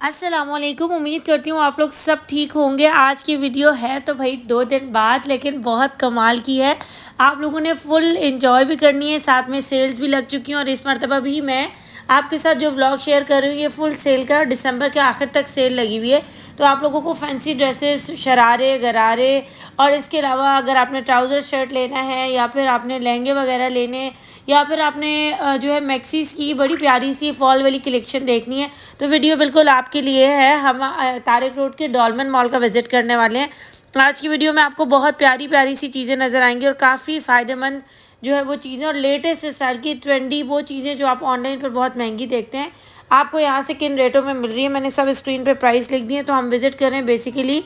अस्सलामुअलैकुम। उम्मीद करती हूँ आप लोग सब ठीक होंगे। आज की वीडियो है तो भाई 2 दिन बाद, लेकिन बहुत कमाल की है। आप लोगों ने फुल एंजॉय भी करनी है, साथ में सेल्स भी लग चुकी हैं और इस मर्तबा भी मैं आपके साथ जो व्लॉग शेयर कर रही हूँ ये फुल सेल का, दिसंबर के आखिर तक सेल लगी हुई है। तो आप लोगों को फैंसी ड्रेसेस, शरारे, गरारे और इसके अलावा अगर आपने ट्राउज़र शर्ट लेना है या फिर आपने लहंगे वगैरह लेने या फिर आपने जो है मैक्सीज़ की बड़ी प्यारी सी फॉल वाली कलेक्शन देखनी है, तो वीडियो बिल्कुल आपके लिए है। हम तारिक रोड के डॉलमेन मॉल का विज़िट करने वाले हैं। आज की वीडियो में आपको बहुत प्यारी प्यारी सी चीज़ें नज़र आएंगी और काफ़ी फ़ायदेमंद जो है वो चीज़ें और लेटेस्ट स्टाइल की ट्रेंडी वो चीज़ें जो आप ऑनलाइन पर बहुत महंगी देखते हैं, आपको यहाँ से किन रेटों में मिल रही है। मैंने सब स्क्रीन पे प्राइस लिख दिए हैं। तो हम विज़िट कर रहे हैं बेसिकली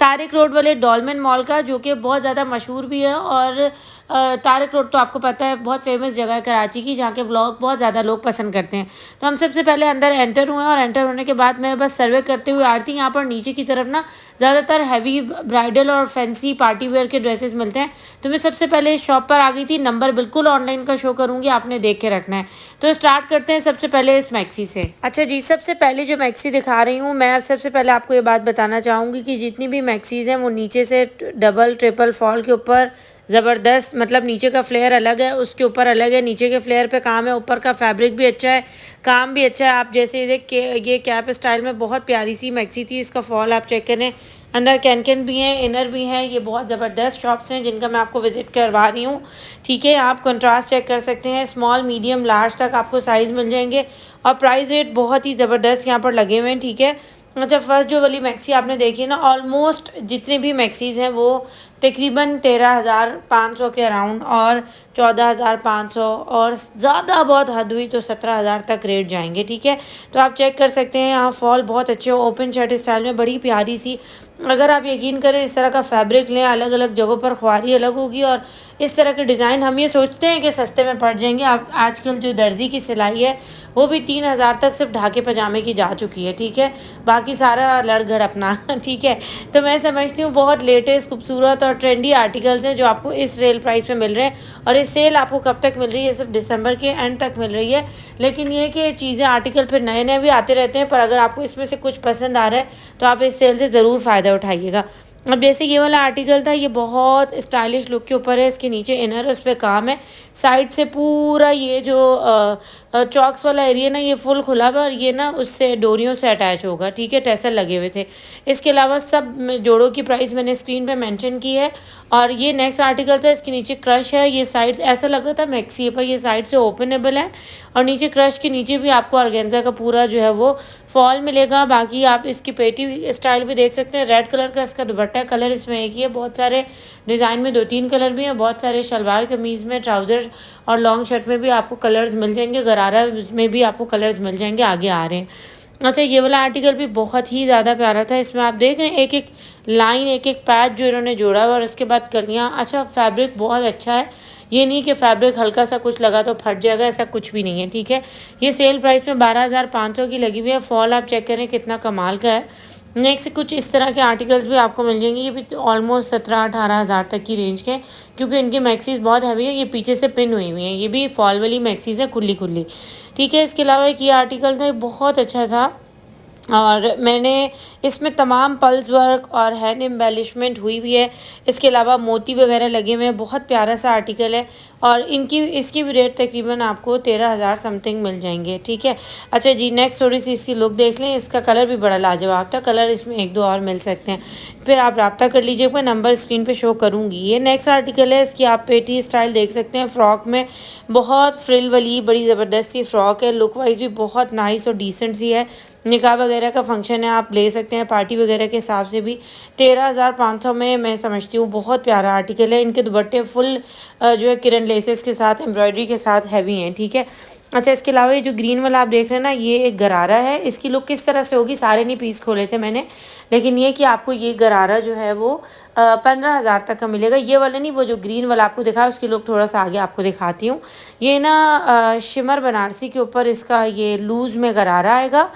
तारिक रोड वाले डॉलमेन मॉल का, जो कि बहुत ज़्यादा मशहूर भी है। और तारिक रोड तो आपको पता है बहुत फेमस जगह है कराची की, जहाँ के व्लॉग बहुत ज़्यादा लोग पसंद करते हैं। तो हम सबसे पहले अंदर एंटर हुए और एंटर होने के बाद मैं बस सर्वे करते हुए आ रही थी। यहाँ पर नीचे की तरफ ना ज़्यादातर हैवी ब्राइडल और फैंसी पार्टी वेयर के ड्रेसेस मिलते हैं। तो मैं सबसे पहले इस शॉप पर आ गई थी। नंबर बिल्कुल ऑनलाइन का शो करूँगी, आपने देख के रखना है। तो स्टार्ट करते हैं सबसे पहले इस मैक्सी से। अच्छा जी, सबसे पहले जो मैक्सी दिखा रही हूँ मैं, सबसे पहले आपको ये बात बताना चाहूँगी कि जितनी भी मैक्सीज़ हैं वो नीचे से डबल ट्रिपल फॉल के ऊपर ज़बरदस्त, मतलब नीचे का फ्लेयर अलग है, उसके ऊपर अलग है। नीचे के फ्लेयर पे काम है, ऊपर का फैब्रिक भी अच्छा है, काम भी अच्छा है। आप जैसे देख के ये कैप स्टाइल में बहुत प्यारी सी मैक्सी थी। इसका फॉल आप चेक करें, अंदर कैन भी हैं, इनर भी हैं। ये बहुत ज़बरदस्त शॉप्स हैं जिनका मैं आपको विज़िट करवा रही हूँ। ठीक है, आप कंट्रास्ट चेक कर सकते हैं, स्मॉल मीडियम लार्ज तक आपको साइज़ मिल जाएंगे और प्राइस रेट बहुत ही ज़बरदस्त यहाँ पर लगे हुए हैं। ठीक है, अच्छा, फर्स्ट जो वाली मैक्सी आपने देखी ना, ऑलमोस्ट जितने भी मैक्सीज़ हैं वो तकरीबन 13,500 के अराउंड और 14,500 और ज़्यादा बहुत हद हुई तो 17,000 तक रेट जाएंगे। ठीक है, तो आप चेक कर सकते हैं, यहाँ फॉल बहुत अच्छे ओपन शर्ट स्टाइल में बड़ी प्यारी सी। अगर आप यकीन करें इस तरह का फैब्रिक लें, अलग अलग जगहों पर ख्वारी अलग होगी और इस तरह के डिज़ाइन हम ये सोचते हैं कि सस्ते में पड़ जाएंगे। आप आजकल जो दर्जी की सिलाई है वो भी 3,000 तक सिर्फ ढाके पजामे की जा चुकी है। ठीक है, बाकी सारा लड़गड़ अपना ठीक है, तो मैं समझती हूँ बहुत लेटेस्ट खूबसूरत और ट्रेंडी आर्टिकल्स हैं जो आपको इस सेल प्राइस में मिल रहे हैं। और इस सेल आपको कब तक मिल रही है? सिर्फ दिसंबर के एंड तक मिल रही है। लेकिन ये कि चीज़ें आर्टिकल फिर नए नए भी आते रहते हैं, पर अगर आपको इसमें से कुछ पसंद आ रहा है तो आप इस सेल से ज़रूर फ़ायदा उठाइएगा। अब जैसे ये वाला आर्टिकल था, ये बहुत स्टाइलिश लुक के ऊपर है। इसके नीचे इनर उस पर काम है, साइड से पूरा ये जो चॉक्स वाला एरिया ना ये फुल खुला हुआ और ये ना उससे डोरियों से अटैच होगा। ठीक है, टैसल लगे हुए थे। इसके अलावा सब जोड़ों की प्राइस मैंने स्क्रीन पे मेंशन की है। और ये नेक्स्ट आर्टिकल था, इसके नीचे क्रश है। ये साइड ऐसा लग रहा था मैक्सी है, पर ये साइड से ओपनेबल है और नीचे क्रश के नीचे भी आपको ऑर्गेन्जा का पूरा जो है वो फॉल मिलेगा। बाकी आप इसकी पेटी स्टाइल भी देख सकते हैं। रेड कलर का इसका दुपट्टा कलर इसमें एक ही है, बहुत सारे डिज़ाइन में 2-3 कलर भी हैं। बहुत सारे शलवार कमीज़ में, ट्राउज़र और लॉन्ग शर्ट में भी आपको कलर्स मिल जाएंगे। गरारा में भी आपको कलर्स मिल जाएंगे, आगे आ रहे हैं। अच्छा, ये वाला आर्टिकल भी बहुत ही ज़्यादा प्यारा था। इसमें आप देख रहे हैं एक एक लाइन, एक एक पैच जो इन्होंने जोड़ा हुआ और उसके बाद कलियाँ। अच्छा, फैब्रिक बहुत अच्छा है, ये नहीं कि फैब्रिक हल्का सा कुछ लगा तो फट जाएगा, ऐसा कुछ भी नहीं है। ठीक है, ये सेल प्राइस में 12,500 की लगी हुई है। फॉल आप चेक करें कितना कमाल का है। नेक्स्ट कुछ इस तरह के आर्टिकल्स भी आपको मिल जाएंगे। ये भी ऑलमोस्ट 17-18 हज़ार तक की रेंज के, क्योंकि इनकी मैक्सीज बहुत हैवी है। ये पीछे से पिन हुई हुई हैं, ये भी फॉल वाली मैक्सीज है, खुली खुली। ठीक है, इसके अलावा एक ये आर्टिकल था, बहुत अच्छा था और मैंने इसमें तमाम पल्स वर्क और हैंड एम्बेलिशमेंट हुई हुई है। इसके अलावा मोती वगैरह लगे हुए हैं, बहुत प्यारा सा आर्टिकल है और इसकी भी रेट तकरीबन आपको 13,000 समथिंग मिल जाएंगे। ठीक है, अच्छा जी, नेक्स्ट थोड़ी सी इसकी लुक देख लें। इसका कलर भी बड़ा लाजवाब था, कलर इसमें 1-2 और मिल सकते हैं, फिर आप रब्ता कर लीजिए, मैं नंबर स्क्रीन पे शो करूँगी। ये नेक्स्ट आर्टिकल है, इसकी आप पेटी स्टाइल देख सकते हैं, फ्रॉक में बहुत फ्रिल वाली बड़ी ज़बरदस्त सी फ्रॉक है। लुक वाइज भी बहुत नाइस और डिसेंट सी है। निकाह वगैरह का फंक्शन है, आप ले सकते हैं, पार्टी वगैरह के हिसाब से भी 13,500 में मैं समझती हूँ बहुत प्यारा आर्टिकल है। इनके दुपट्टे फुल जो है किरण लेसेस के साथ, एम्ब्रॉयडरी के साथ हैवी हैं। ठीक है, अच्छा, इसके अलावा ये जो ग्रीन वाला आप देख रहे हैं ना, ये एक गरारा है। इसकी लुक किस तरह से होगी, सारे नहीं पीस खोले थे मैंने, लेकिन ये कि आपको ये गरारा जो है वो 15,000 तक का मिलेगा। ये वाला नहीं, वो जो ग्रीन वाला आपको दिखा, उसकी लुक थोड़ा सा आगे आपको दिखाती हूँ। ये ना शिमर बनारसी के ऊपर इसका ये लूज़ में गरारा आएगा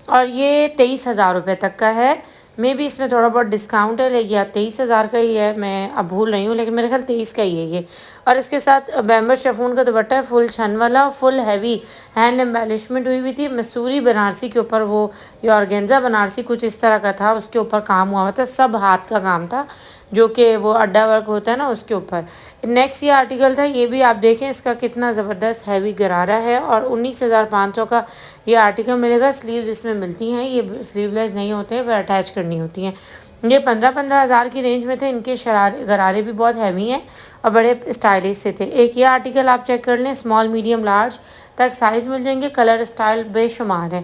और ये 23,000 रुपये तक का है। मे भी इसमें थोड़ा बहुत डिस्काउंट है, लेकिन या 23,000 का ही है, मैं अब भूल रही हूँ, लेकिन मेरे ख्याल 23 का ही है ये। और इसके साथ बैम्बर शिफॉन का दुपट्टा है, फुल छन वाला, फुल हैवी हैंड एम्बेलिशमेंट हुई हुई थी, मसूरी बनारसी के ऊपर वो या ऑर्गेन्जा बनारसी कुछ इस तरह का था, उसके ऊपर काम हुआ हुआ था, सब हाथ का काम था, जो कि वो अड्डा वर्क होता है ना उसके ऊपर। नेक्स्ट ये आर्टिकल था, ये भी आप देखें इसका कितना ज़बरदस्त हैवी गरारा है, और 19,500 का ये आर्टिकल मिलेगा। स्लीव्स इसमें मिलती हैं, ये स्लीवलेस नहीं होते हैं, पर अटैच करनी होती हैं। ये 15-15 हज़ार की रेंज में थे। इनके शरारे गरारे भी बहुत हैवी हैं और बड़े स्टाइलिश से थे। एक ये आर्टिकल आप चेक कर लें, स्मॉल मीडियम लार्ज तक साइज़ मिल जाएंगे, कलर स्टाइल बेशुमार है।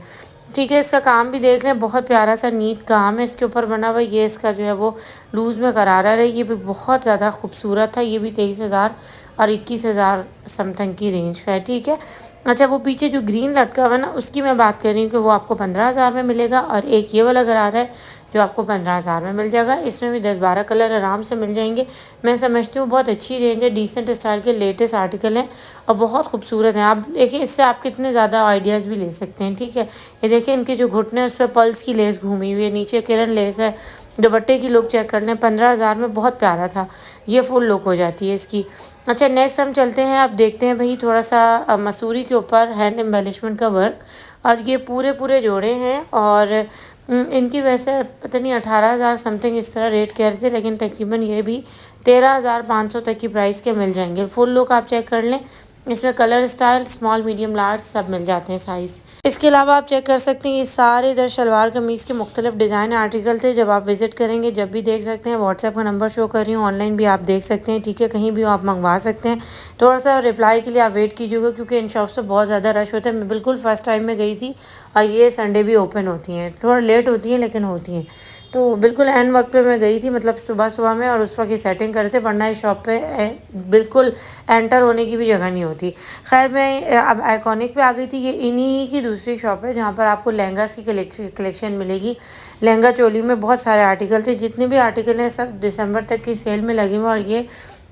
ठीक है, इसका काम भी देख लें, बहुत प्यारा सा नीट काम है इसके ऊपर बना हुआ। ये इसका जो है वो लूज़ में करारा है, ये भी बहुत ज़्यादा खूबसूरत था। ये भी 23,000 और 21,000 समथिंग की रेंज का है। ठीक है, अच्छा वो पीछे जो ग्रीन लटका हुआ है ना, उसकी मैं बात कर रही हूँ कि वो आपको 15,000 में मिलेगा, और एक ये वाला गरारा है जो आपको 15,000 में मिल जाएगा। इसमें भी 10-12 कलर आराम से मिल जाएंगे। मैं समझती हूँ बहुत अच्छी रेंज है, डिसेंट स्टाइल के लेटेस्ट आर्टिकल हैं और बहुत खूबसूरत हैं। आप देखिए, इससे आप कितने ज़्यादा आइडियाज़ भी ले सकते हैं। ठीक है, ये देखिए इनके जो घुटने हैं उस पर पल्स की लेस घूमी हुई है, नीचे किरण लेस है। दुपट्टे की लुक चेक कर लें, 15,000 में बहुत प्यारा था, ये फुल लुक हो जाती है इसकी। अच्छा नेक्स्ट हम चलते हैं, अब देखते हैं भाई थोड़ा सा मसूरी के ऊपर हैंड एम्बेलिशमेंट का वर्क, और ये पूरे पूरे जोड़े हैं, और इनकी वैसे पता नहीं 18,000 समथिंग इस तरह रेट कह रहे थे, लेकिन तकरीबन ये भी 13,500 तक की प्राइस के मिल जाएंगे। फुल लुक आप चेक कर लें, इसमें colour style small medium large सब मिल जाते हैं साइज़। इसके अलावा आप चेक कर सकते हैं, ये सारे इधर शलवार कमीज़ के मुख्तलिफ डिज़ाइन आर्टिकल थे। जब आप विजिट करेंगे जब भी देख सकते हैं, व्हाट्सएप का नंबर शो कर रही हूँ, ऑनलाइन भी आप देख सकते हैं। ठीक है, कहीं भी आप मंगवा सकते हैं। थोड़ा सा रिप्लाई के लिए आप वेट कीजिएगा, क्योंकि इन शॉप्स पर बहुत ज़्यादा रश होता है। मैं बिल्कुल फ़र्स्ट टाइम में गई थी, और ये संडे भी ओपन होती हैं, थोड़ा लेट होती हैं लेकिन होती हैं। तो बिल्कुल एन वक्त पे मैं गई थी, मतलब सुबह सुबह में, और उस वक्त ये सेटिंग कर रहे थे, वरना इस शॉप पे बिल्कुल एंटर होने की भी जगह नहीं होती। खैर मैं अब आइकॉनिक पे आ गई थी। ये इन्हीं की दूसरी शॉप है जहाँ पर आपको लहंगास की कलेक्शन मिलेगी। लहंगा चोली में बहुत सारे आर्टिकल थे, जितने भी आर्टिकल हैं सब दिसंबर तक की सेल में लगे हुए, और ये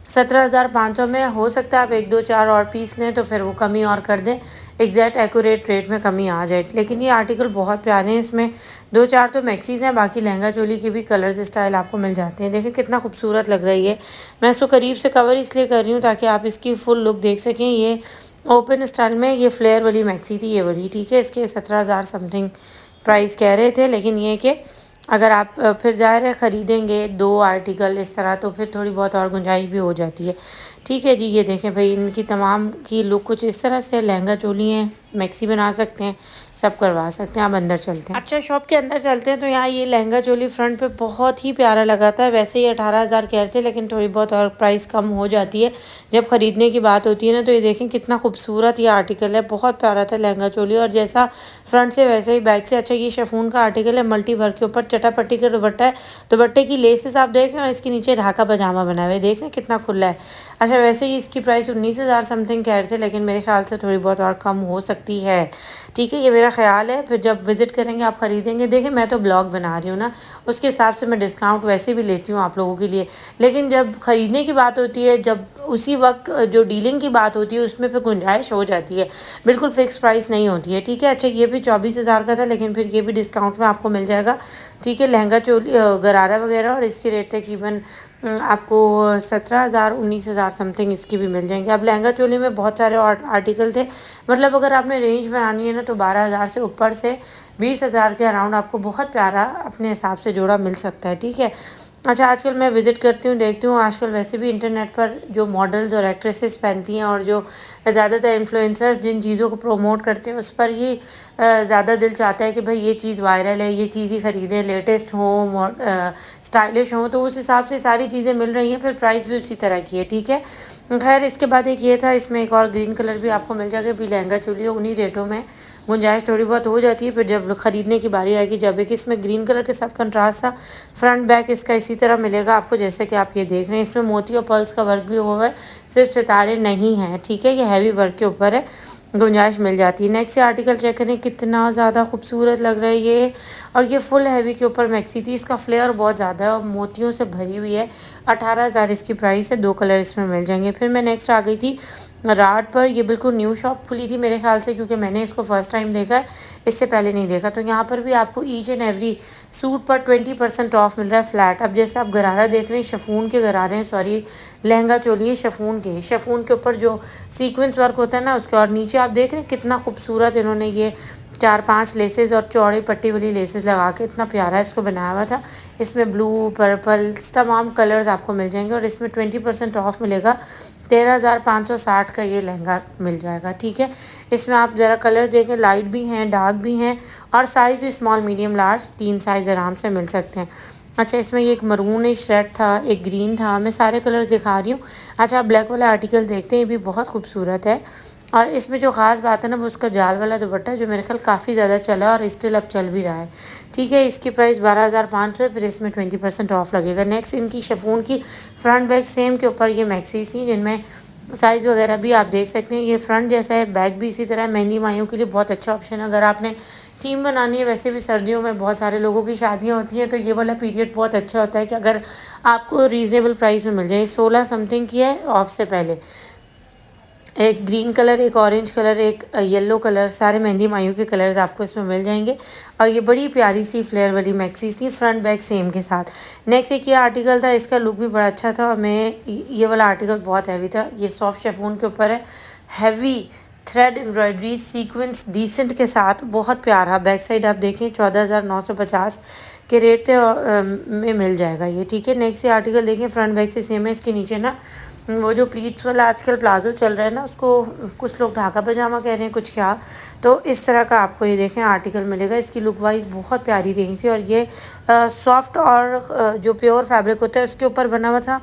17,500 में। हो सकता है आप 1-2-4 और पीस लें तो फिर वो कमी और कर दें, एग्जैक्ट एक्यूरेट रेट में कमी आ जाए। लेकिन ये आर्टिकल बहुत प्यारे हैं, इसमें 2-4 तो मैक्सीज हैं, बाकी लहंगा चोली के भी कलर्स स्टाइल आपको मिल जाते हैं। देखें कितना खूबसूरत लग रही है। मैं इसको करीब से कवर इसलिए कर रही हूँ ताकि आप इसकी फुल लुक देख सकें। ये ओपन स्टाइल में ये फ्लेयर वाली मैक्सी थी, ये वाली। ठीक है, इसके 17,000 समथिंग प्राइस कह रहे थे, लेकिन ये कि अगर आप फिर ज़ाहिर है ख़रीदेंगे 2 आर्टिकल इस तरह, तो फिर थोड़ी बहुत और गुंजाइश भी हो जाती है। ठीक है जी, ये देखें भाई इनकी तमाम की लुक कुछ इस तरह से। लहंगा चोली हैं, मैक्सी बना सकते हैं, सब करवा सकते हैं। आप अंदर चलते हैं। अच्छा शॉप के अंदर चलते हैं, तो यहाँ ये लहंगा चोली फ्रंट पे बहुत ही प्यारा लगा था। वैसे ही 18,000 कह रहे थे, लेकिन थोड़ी बहुत और प्राइस कम हो जाती है जब ख़रीदने की बात होती है ना। तो ये देखें कितना खूबसूरत ये आर्टिकल है, बहुत प्यारा था लहंगा चोली, और जैसा फ्रंट से वैसे ही बैक से। अच्छा ये शिफॉन का आर्टिकल है, मल्टी वर्क के ऊपर चटापट्टी का दुपट्टा है। दुपट्टे की लेसेस आप देख रहे हैं, और इसके नीचे ढाका पजामा बना हुआ है, देख रहे हैं कितना खुला है। अच्छा वैसे ही इसकी प्राइस 19,000 समथिंग कह रहे थे, लेकिन मेरे ख्याल से थोड़ी बहुत और कम हो सकती है। ठीक है, ये मेरा ख्याल है। फिर जब विज़िट करेंगे आप ख़रीदेंगे। देखिए मैं तो ब्लॉग बना रही हूँ ना, उसके हिसाब से मैं डिस्काउंट वैसे भी लेती हूँ आप लोगों के लिए, लेकिन जब ख़रीदने की बात होती है, जब उसी वक्त जो डीलिंग की बात होती है, उसमें फिर गुंजाइश हो जाती है, बिल्कुल फ़िक्स प्राइस नहीं होती है। ठीक है, अच्छा ये भी 24,000 का था, लेकिन फिर ये भी डिस्काउंट में आपको मिल जाएगा। ठीक है, लहंगा चोली गरारा वगैरह, और इसकी रेट तकरीबन आपको 17,000 19,000 समथिंग इसकी भी मिल जाएंगे। अब लहंगा चोली में बहुत सारे आर्टिकल थे, मतलब अगर आपने रेंज बनानी है ना, तो 12,000 से ऊपर से 20,000 के अराउंड आपको बहुत प्यारा अपने हिसाब से जोड़ा मिल सकता है। ठीक है, अच्छा आजकल मैं विज़िट करती हूँ, देखती हूँ, आजकल वैसे भी इंटरनेट पर जो मॉडल्स और एक्ट्रेसेस पहनती हैं, और जो ज़्यादातर इन्फ्लुएंसर्स जिन चीज़ों को प्रमोट करते हैं, उस पर ही ज़्यादा दिल चाहता है कि भाई ये चीज़ वायरल है, ये चीज़ ही ख़रीदें, लेटेस्ट हो, स्टाइलिश हो, तो उस हिसाब से सारी चीज़ें मिल रही हैं, फिर प्राइस भी उसी तरह की है। ठीक है, खैर इसके बाद एक ये था, इसमें एक और ग्रीन कलर भी आपको मिल जाएगा, भी लहंगा चोली उन्हीं रेटों में गुंजाइश थोड़ी बहुत हो जाती है। फिर जब ख़रीदने की बारी आएगी, जब एक इसमें ग्रीन कलर के साथ कंट्रास्ट सा फ्रंट बैक इसका इसी तरह मिलेगा आपको, जैसे कि आप ये देख रहे हैं। इसमें मोती और पर्ल्स का वर्क भी हुआ है, सिर्फ सितारे नहीं हैं। ठीक है, ये हैवी वर्क के ऊपर है। गुंजाइश मिल जाती है। नेक्स्ट ये आर्टिकल चेक करें, कितना ज़्यादा खूबसूरत लग रहा है ये। और ये फुल हैवी के ऊपर मैक्सी थी, इसका फ्लेयर बहुत ज़्यादा है और मोतियों से भरी हुई है। 18,000 इसकी प्राइस है, 2 कलर इसमें मिल जाएंगे। फिर मैं नेक्स्ट आ गई थी राट पर। ये बिल्कुल न्यू शॉप खुली थी मेरे ख्याल से, क्योंकि मैंने इसको फर्स्ट टाइम देखा है, इससे पहले नहीं देखा। तो यहाँ पर भी आपको ईच एंड एवरी सूट पर 20% ऑफ मिल रहा है फ्लैट। अब जैसे आप गरारा देख रहे हैं, शफून के गरारे हैं, सॉरी लहंगा चोली है शफून के ऊपर जो सीक्वेंस वर्क होता है ना उसके, और नीचे आप देख रहे हैं कितना खूबसूरत इन्होंने ये 4-5 लेसेस और चौड़ी पट्टी वाली लेसेस लगा के इतना प्यारा इसको बनाया हुआ था। इसमें ब्लू, पर्पल तमाम कलर्स आपको मिल जाएंगे और इसमें 20% ऑफ मिलेगा। 13,560 का ये लहंगा मिल जाएगा, ठीक है। इसमें आप ज़रा कलर देखें, लाइट भी हैं, डार्क भी हैं और साइज़ भी स्मॉल, मीडियम, लार्ज, 3 साइज़ आराम से मिल सकते हैं। अच्छा, इसमें ये एक मरून रेड था, एक ग्रीन था, मैं सारे कलर्स दिखा रही हूँ। अच्छा, आप ब्लैक वाला आर्टिकल देखते हैं, ये भी बहुत खूबसूरत है। और इसमें जो ख़ास बात है ना वो उसका जाल वाला दुपट्टा है, जो मेरे ख्याल काफ़ी ज़्यादा चला और स्टिल अब चल भी रहा है, ठीक है। इसकी प्राइस 12,500 है, फिर इसमें 20% ऑफ लगेगा। नेक्स्ट इनकी शफून की फ्रंट बैक सेम के ऊपर ये मैक्सीज थी, जिनमें साइज़ वगैरह भी आप देख सकते हैं। ये फ्रंट जैसा है, बैक भी इसी तरह है। मेहंदी माइयों के लिए बहुत अच्छा ऑप्शन है। अगर आपने थीम बनानी है, वैसे भी सर्दियों में बहुत सारे लोगों की शादियां होती हैं, तो ये वाला पीरियड बहुत अच्छा होता है कि अगर आपको रीज़नेबल प्राइस में मिल जाए। 16 समथिंग की है ऑफ से पहले। एक ग्रीन कलर, एक ऑरेंज कलर, एक येलो कलर, सारे मेहंदी माइयों के कलर्स आपको इसमें मिल जाएंगे। और ये बड़ी प्यारी सी फ्लेयर वाली मैक्सीज थी, फ्रंट बैक सेम के साथ। नेक्स्ट एक ये आर्टिकल था, इसका लुक भी बड़ा अच्छा था और मैं ये वाला आर्टिकल बहुत हैवी था। ये सॉफ्ट शेफून के ऊपर है, heavy thread embroidery sequence decent के साथ, बहुत प्यारा। बैक साइड आप देखें 14,950 के रेट थे में मिल जाएगा ये, ठीक है। नेक्स्ट ये आर्टिकल देखें, फ्रंट बैक से सेम है। इसके नीचे ना वो जो प्लीट्स वाला आजकल प्लाजो चल रहा है ना, उसको कुछ लोग ढाका पजामा कह रहे हैं, कुछ क्या, तो इस तरह का आपको ये देखें आर्टिकल मिलेगा। इसकी लुक वाइज बहुत प्यारी रेंज थी और ये सॉफ्ट और जो प्योर फैब्रिक होता है उसके ऊपर बना हुआ था।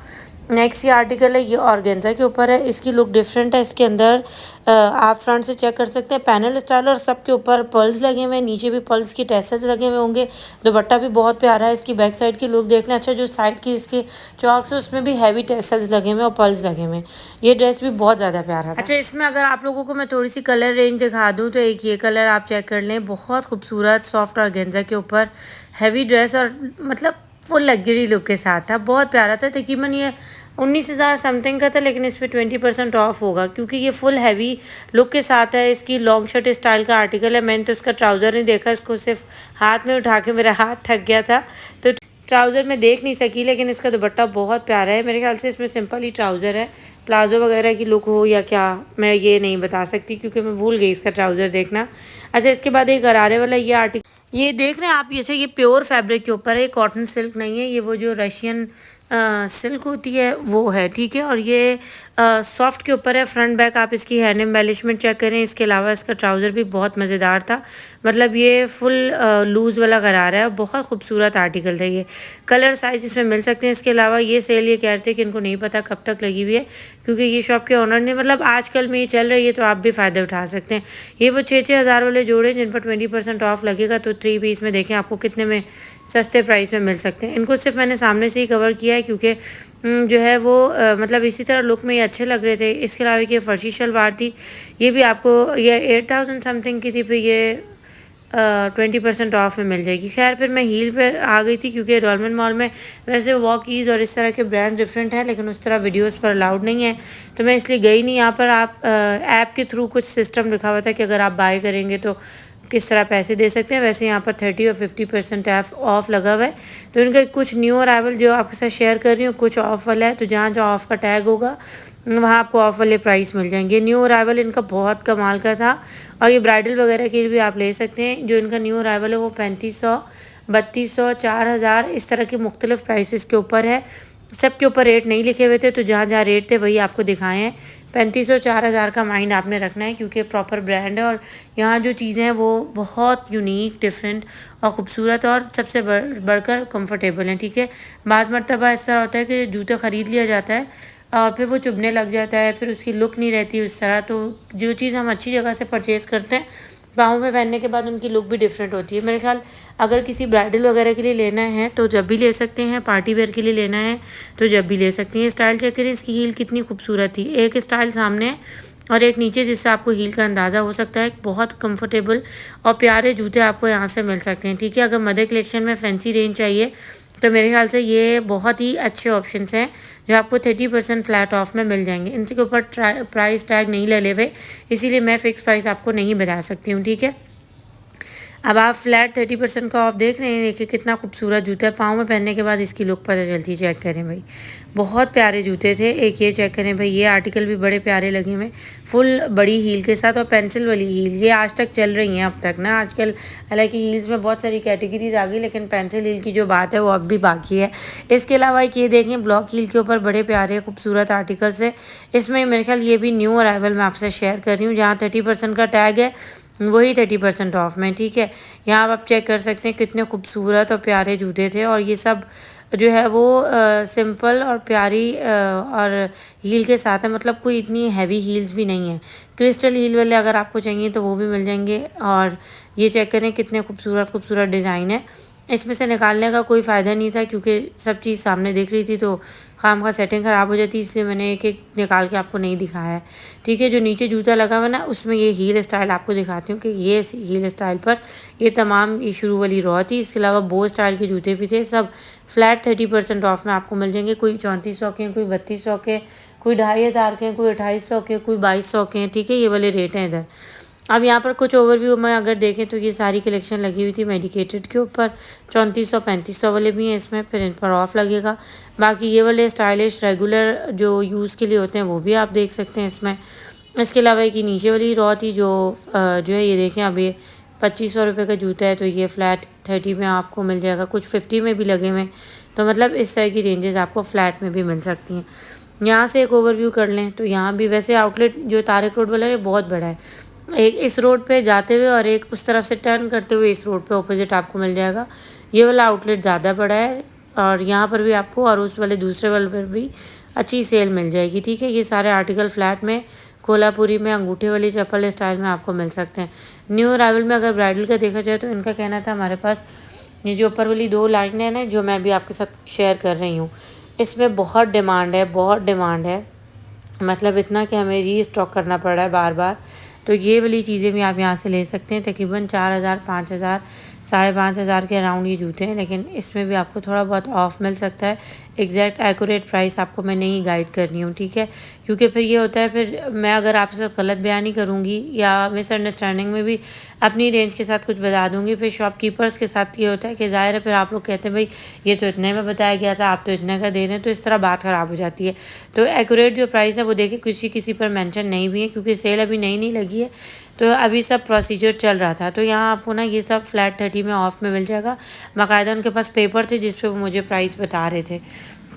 नेक्स्ट ये आर्टिकल है, ये ऑर्गेन्जा के ऊपर है। इसकी लुक डिफरेंट है। इसके अंदर आप फ्रंट से चेक कर सकते हैं, पैनल स्टाइल और सबके ऊपर पर्ल्स लगे हुए हैं, नीचे भी पर्ल्स की टैसल्स लगे हुए होंगे। दुपट्टा भी बहुत प्यारा है। इसकी बैक साइड की लुक देख लें। अच्छा, जो साइड की इसके चौक्स है उसमें भी हैवी टैसल्स लगे हुए और पर्ल्स लगे हुए हैं। ये ड्रेस भी बहुत ज़्यादा प्यारा था। अच्छा, इसमें अगर आप लोगों को मैं थोड़ी सी कलर रेंज दिखा दूँ तो एक ये कलर आप चेक कर लें, बहुत खूबसूरत सॉफ्ट ऑर्गेन्जा के ऊपर हैवी ड्रेस और मतलब फुल लग्जरी लुक के साथ था, बहुत प्यारा था। तकरीबन ये 19,000 समथिंग का था, लेकिन इस पर 20% ऑफ होगा क्योंकि ये फुल हैवी लुक के साथ है। इसकी लॉन्ग शर्ट स्टाइल का आर्टिकल है। मैंने तो इसका ट्राउज़र नहीं देखा, इसको सिर्फ हाथ में उठा के मेरा हाथ थक गया था, तो ट्राउज़र में देख नहीं सकी। लेकिन इसका दुपट्टा बहुत प्यारा है। मेरे ख्याल से इसमें सिंपल ही ट्राउज़र है, प्लाजो वगैरह की लुक हो या क्या, मैं ये नहीं बता सकती क्योंकि मैं भूल गई इसका ट्राउज़र देखना। अच्छा, इसके बाद एक गरारे वाला ये आर्टिकल ये देख रहे हैं आप, ये ये प्योर फैब्रिक के ऊपर है, कॉटन सिल्क नहीं है, ये वो जो रशियन सिल्क होती है वो है, ठीक है। और ये सॉफ्ट के ऊपर है। फ्रंट बैक आप इसकी हैंड एम्बेलिशमेंट चेक करें। इसके अलावा इसका ट्राउज़र भी बहुत मज़ेदार था, मतलब ये फुल लूज़ वाला गरारा है, बहुत खूबसूरत आर्टिकल था। ये कलर साइज़ इसमें मिल सकते हैं। इसके अलावा ये सेल ये कह रहे थे कि इनको नहीं पता कब तक लगी हुई है, क्योंकि ये शॉप के ओनर ने, मतलब आजकल में ये चल रही है तो आप भी फ़ायदा उठा सकते हैं। ये वो 6-6 हज़ार वाले जोड़े जिन पर 20% ऑफ लगेगा, तो 3 पीस में देखें आपको कितने में सस्ते प्राइस में मिल सकते हैं। इनको सिर्फ मैंने सामने से ही कवर किया है क्योंकि जो है वो मतलब इसी तरह लुक में ये अच्छे लग रहे थे। इसके अलावा ये फर्शी शलवार थी, ये भी आपको ये 8,000 समथिंग की थी, फिर ये 20% ऑफ में मिल जाएगी। खैर, फिर मैं हील पे आ गई थी क्योंकि डॉलमेन मॉल में वैसे वॉकीज़ और इस तरह के ब्रांड डिफरेंट हैं, लेकिन उस तरह वीडियोस पर अलाउड नहीं है, तो मैं इसलिए गई नहीं। यहाँ पर आप ऐप के थ्रू कुछ सिस्टम लिखा हुआ था कि अगर आप बाय करेंगे तो किस तरह पैसे दे सकते हैं। वैसे यहाँ पर 30 और 50% ऑफ लगा हुआ है, तो इनका कुछ न्यू अराइवल जो आपके साथ शेयर कर रही हूँ कुछ ऑफ वाला है, तो जहाँ जहाँ ऑफ का टैग होगा वहाँ आपको ऑफ वाले प्राइस मिल जाएंगे। न्यू अराइवल इनका बहुत कमाल का था और ये ब्राइडल वगैरह के लिए भी आप ले सकते हैं। जो इनका न्यू अराइवल है वो 3500, 3200, 4000 इस तरह के मुख्तलिफ प्राइसेस के ऊपर है। सबके ऊपर रेट नहीं लिखे हुए थे, तो जहाँ जहाँ रेट थे वही आपको दिखाए हैं। 3500, 4000 का माइंड आपने रखना है क्योंकि प्रॉपर ब्रांड है और यहाँ जो चीज़ें हैं वो बहुत यूनिक, डिफरेंट और ख़ूबसूरत और सबसे बढ़कर कंफर्टेबल हैं, ठीक है। बाज़ मरतबा इस तरह होता है कि जूते ख़रीद लिया जाता है और फिर वो चुभने लग जाता है, फिर उसकी लुक नहीं रहती उस तरह। तो जो चीज़ हम अच्छी जगह से परचेज़ करते हैं, पाँव में पहनने के बाद उनकी लुक भी डिफरेंट होती है। मेरे ख्याल अगर किसी ब्राइडल वगैरह के लिए लेना है तो जब भी ले सकते हैं, पार्टी वेयर के लिए लेना है तो जब भी ले सकते हैं। स्टाइल चेक करें, इसकी हील कितनी खूबसूरत थी। एक स्टाइल सामने है और एक नीचे जिससे आपको हील का अंदाज़ा हो सकता है। बहुत कंफर्टेबल और प्यारे जूते आपको यहाँ से मिल सकते हैं, ठीक है। अगर मदर कलेक्शन में फैंसी रेंज चाहिए तो मेरे ख्याल से ये बहुत ही अच्छे ऑप्शंस हैं जो आपको 30% फ्लैट ऑफ में मिल जाएंगे। इनके ऊपर प्राइस टैग नहीं लगे हुए, इसीलिए मैं फ़िक्स प्राइस आपको नहीं बता सकती हूँ, ठीक है। अब आप फ्लैट 30% का ऑफ देख रहे हैं, देखिए कितना खूबसूरत जूता है। पाँव में पहनने के बाद इसकी लुक पता चलती है। चेक करें भाई, बहुत प्यारे जूते थे। एक ये चेक करें भाई, ये आर्टिकल भी बड़े प्यारे लगे हुए, फुल बड़ी हील के साथ और पेंसिल वाली हील। ये आज तक चल रही हैं अब तक ना। आजकल हालांकि हील्स में बहुत सारी कैटेगरीज आ गई, लेकिन पेंसिल हील की जो बात है वो अब भी बाकी है। इसके अलावा ये देखें, ब्लॉक हील के ऊपर बड़े प्यारे खूबसूरत आर्टिकल्स है। इसमें मेरे ख्याल ये भी न्यू अराइवल मैं आपसे शेयर कर रही हूँ। जहाँ 30% का टैग है वही 30% ऑफ में, ठीक है। यहाँ आप चेक कर सकते हैं कितने खूबसूरत और प्यारे जूते थे। और ये सब जो है वो सिंपल और प्यारी और हील के साथ है, मतलब कोई इतनी हैवी हील्स भी नहीं है। क्रिस्टल हील वाले अगर आपको चाहिए तो वो भी मिल जाएंगे। और ये चेक करें कितने खूबसूरत खूबसूरत डिज़ाइन है। इसमें से निकालने का कोई फ़ायदा नहीं था क्योंकि सब चीज़ सामने दिख रही थी, तो खामखा सेटिंग ख़राब हो जाती, इसलिए मैंने एक एक निकाल के आपको नहीं दिखाया है, ठीक है। जो नीचे जूता लगा हुआ ना, उसमें ये हील स्टाइल आपको दिखाती हूँ कि ये हील स्टाइल पर ये तमाम ये शुरू वाली रॉ थी। इसके अलावा बो स्टाइल के जूते भी थे। सब फ्लैट 30% ऑफ में आपको मिल जाएंगे। कोई 3400 के हैं, कोई 3200 के, कोई 2500 के हैं, कोई 2800 के, कोई 2200 के हैं, ठीक है। ये वाले रेट हैं इधर। अब यहाँ पर कुछ ओवरव्यू में अगर देखें तो ये सारी कलेक्शन लगी हुई थी मेडिकेटेड के ऊपर। 3400-3500 वाले भी हैं इसमें, फिर इन पर ऑफ लगेगा। बाकी ये वाले स्टाइलिश रेगुलर जो यूज़ के लिए होते हैं वो भी आप देख सकते हैं इसमें। इसके अलावा एक नीचे वाली रॉ थी जो है ये देखें, अब ये 2500 रुपये का जूता है, तो ये फ्लैट 30 में आपको मिल जाएगा। कुछ 50 में भी लगे हुए हैं, तो मतलब इस तरह की रेंजेस आपको फ्लैट में भी मिल सकती हैं। यहाँ से एक ओवरव्यू कर लें तो यहाँ भी वैसे आउटलेट जो तारिक रोड वाला है बहुत बड़ा है। एक इस रोड पे जाते हुए और एक उस तरफ से टर्न करते हुए इस रोड पे ऑपोजिट आपको मिल जाएगा। ये वाला आउटलेट ज़्यादा बड़ा है और यहाँ पर भी आपको और उस वाले दूसरे वाले पर भी अच्छी सेल मिल जाएगी, ठीक है। ये सारे आर्टिकल फ्लैट में कोल्हापुरी में अंगूठे वाली चप्पल स्टाइल में आपको मिल सकते हैं। न्यू अराइवल में अगर ब्राइडल का देखा जाए तो इनका कहना था हमारे पास ये जो ऊपर वाली 2 लाइन है ना, जो मैं भी आपके साथ शेयर कर रही हूँ, इसमें बहुत डिमांड है, बहुत डिमांड है। मतलब इतना कि हमें री स्टॉक करना पड़ रहा है बार बार। तो ये वाली चीज़ें भी आप यहाँ से ले सकते हैं। तकरीबन 4000, 5000, 5500 के अराउंड ये जूते हैं, लेकिन इसमें भी आपको थोड़ा बहुत ऑफ मिल सकता है। एग्जैक्ट एक्यूरेट प्राइस आपको मैं नहीं गाइड कर रही हूँ, ठीक है। क्योंकि फिर ये होता है, फिर मैं अगर आपके साथ गलत बयानी करूँगी या मिसअंडरस्टैंडिंग में भी अपनी रेंज के साथ कुछ बता दूँगी, फिर शॉपकीपर्स के साथ ये होता है कि ज़ाहिर है फिर आप लोग कहते हैं भाई ये तो इतने में बताया गया था, आप तो इतने का दे रहे हैं, तो इस तरह बात ख़राब हो जाती है। तो एक्यूरेट जो प्राइस है वो देखिए किसी पर मेंशन नहीं भी है, क्योंकि सेल अभी नई नहीं लगी है, तो अभी सब प्रोसीजर चल रहा था। तो यहाँ आपको ना ये सब फ्लैट 30 में ऑफ में मिल जाएगा। बाकायदा उनके पास पेपर थे जिस पे वो मुझे प्राइस बता रहे थे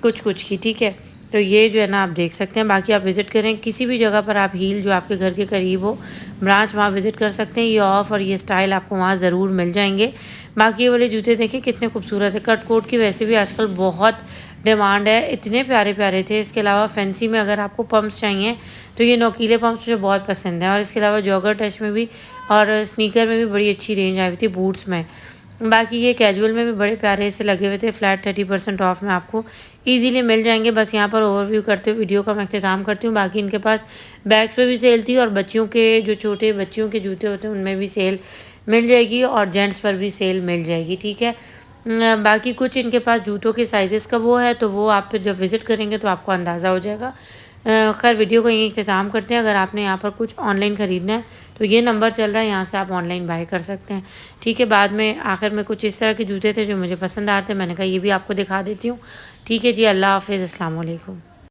कुछ की, ठीक है। तो ये जो है ना आप देख सकते हैं। बाकी आप विज़िट करें किसी भी जगह पर, आप हील जो आपके घर के करीब हो ब्रांच, वहाँ विज़िट कर सकते हैं। ये ऑफ और ये स्टाइल आपको वहाँ ज़रूर मिल जाएंगे। बाकी ये वाले जूते देखिए कितने खूबसूरत है। कट कोट की वैसे भी आजकल बहुत डिमांड है, इतने प्यारे प्यारे थे। इसके अलावा फैंसी में अगर आपको पम्प्स चाहिए तो ये नोकीले पम्प्स मुझे बहुत पसंद है। और इसके अलावा जॉगर टच में भी और स्नीकर में भी बड़ी अच्छी रेंज आई हुई थी, बूट्स में। बाकी ये कैजुअल में भी बड़े प्यारे से लगे हुए थे। फ्लैट 30% ऑफ में आपको इजीली मिल जाएंगे। बस यहाँ पर ओवरव्यू करते हुए वीडियो का मैं अख्तिताम करती हूँ। बाकी इनके पास बैग्स पे भी सेल थी और बच्चियों के जो छोटे बच्चियों के जूते होते हैं उनमें भी सेल मिल जाएगी और जेंट्स पर भी सेल मिल जाएगी, ठीक है। बाकी कुछ इनके पास जूतों के साइज़ेस का वो है, तो वो आप फिर जब विज़िट करेंगे तो आपको अंदाज़ा हो जाएगा। खैर वीडियो को यहीं इख्तिताम करते हैं। अगर आपने यहाँ पर कुछ ऑनलाइन ख़रीदना है तो ये नंबर चल रहा है, यहाँ से आप ऑनलाइन बाय कर सकते हैं, ठीक है। बाद में आखिर में कुछ इस तरह के जूते थे जो मुझे पसंद आ रहे थे, मैंने कहा ये भी आपको दिखा देती हूँ, ठीक है जी। अल्लाह हाफ़िज़, अस्सलाम वालेकुम।